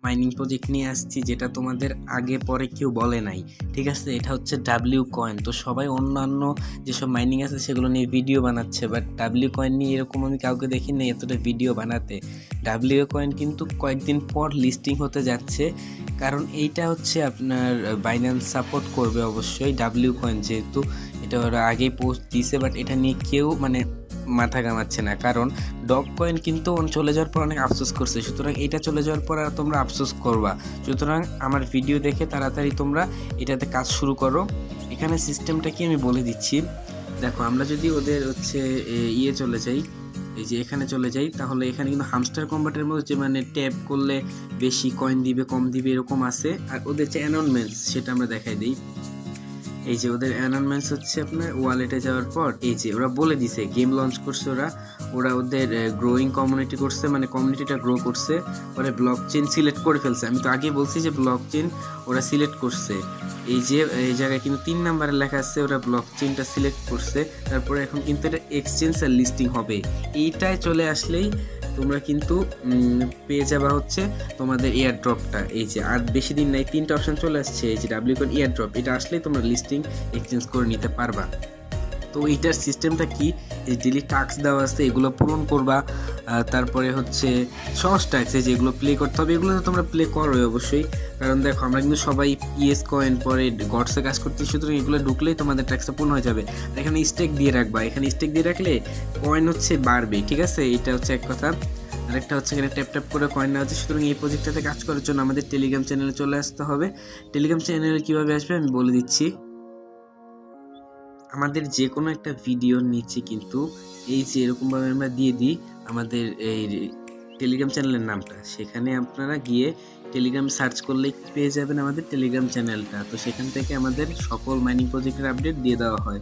Mining project নিয়ে আসছি যেটা তোমাদের আগে পরে কেউ বলে নাই, ঠিক আছে। এটা হচ্ছে ডাব্লিউ কয়েন। তো সবাই অন্যান্য যেসব মাইনিং আছে সেগুলো নিয়ে ভিডিও বানাচ্ছে, বাট ডাব্লিউ কয়েন নিয়ে এরকম আমি কাউকে দেখিনি এতটা ভিডিও বানাতে। ডাব্লিউ কয়েন কিন্তু কয়েকদিন পর লিস্টিং হতে যাচ্ছে, কারণ এইটা হচ্ছে আপনার বাইন্যান্স সাপোর্ট করবে অবশ্যই ডাব্লিউ কয়েন, যেহেতু এটা ওরা আগেই পোস্ট দিয়েছে, বাট এটা নিয়ে কেউ মাথা ঘামাচ্ছে না। কারণ ডগ কয়েন কিন্তু চলে যাওয়ার পর অনেক আফসোস করছে, সুতরাং এটা চলে যাওয়ার পর আর তোমরা আফসোস করবা। সুতরাং আমার ভিডিও দেখে তাড়াতাড়ি তোমরা এটাতে কাজ শুরু করো। এখানে সিস্টেমটা কি আমি বলে দিচ্ছি। দেখো, আমরা যদি ওদের চলে যাই, এই যে এখানে চলে যাই, তাহলে এখানে কিন্তু হামস্টার কম্বাটের মধ্যে যে ট্যাপ করলে বেশি কয়েন দিবে কম দিবে এরকম আছে। আর ওদের যে অ্যানাউন্সমেন্টস সেটা আমরা দেখাই দিই। এই যে ওদের অ্যানাউন্সমেন্টস হচ্ছে আপনার ওয়ালেটে যাওয়ার পর এই যে ওরা বলে দিছে গেম লঞ্চ করছে, ওরা ওদের গ্রোয়িং কমিউনিটি করছে, কমিউনিটিটা গ্রো করছে, পরে ব্লক চেইন সিলেক্ট করে ফেলছে। আমি তো আগে বলছি যে ব্লক চেইন ওরা সিলেক্ট করছে। এই যে এই জায়গায় কিন্তু 3 নাম্বারে লেখা আছে ওরা ব্লক চেইনটা সিলেক্ট করছে। তারপরে এখন কিন্তু এটা এক্সচেঞ্জ আর লিস্টিং হবে। এইটায় চলে আসলেই তোমরা কিন্তু পেয়ে যাবা হচ্ছে তোমাদের এয়ার ড্রপটা। এই যে আর বেশি দিন নাই, 3টা অপশন চলে আসছে। এই যে ডাব্লিউ কয়েন এয়ার ড্রপ, এটা আসলেই তোমরা লিস্টিং এক্সচেঞ্জ করে নিতে পারবা। তো এইটার সিস্টেমটা কি, এই ডেলি টাস্ক দেওয়া আছে এগুলো পূরণ করবা। তারপরে হচ্ছে সহজ টাস্ক যেগুলো প্লে করতে হবে, এগুলো তো তোমরা প্লে করো অবশ্যই। কারণ দেখো, আমরা কিন্তু সবাই ইএস কয়েন পরে গডসে কাজ করতে, সুতরাং এগুলো ঢুকলেই তোমাদের টাস্কটা পূর্ণ হয়ে যাবে। এখানে স্টেক দিয়ে রাখবা, এখানে স্টেক দিয়ে রাখলে কয়েন হচ্ছে বাড়বে, ঠিক আছে। এটা হচ্ছে এক কথা। আরেকটা হচ্ছে এখানে ট্যাপ ট্যাপ করে কয়েন নেওয়া হচ্ছে। সুতরাং এই প্রজেক্টটাতে কাজ করার জন্য আমাদের টেলিগ্রাম চ্যানেলে চলে আসতে হবে। টেলিগ্রাম চ্যানেলে কীভাবে আসবে আমি বলে দিচ্ছি। আমাদের যে কোনো একটা ভিডিওর নিচে কিন্তু এই যে এরকমভাবে আমরা দিয়ে দিই আমাদের এই টেলিগ্রাম চ্যানেলের নামটা, সেখানে আপনারা গিয়ে টেলিগ্রাম সার্চ করলেই পেয়ে যাবেন আমাদের টেলিগ্রাম চ্যানেলটা। তো সেখান থেকে আমাদের সকল মাইনিং প্রজেক্টের আপডেট দিয়ে দেওয়া হয়।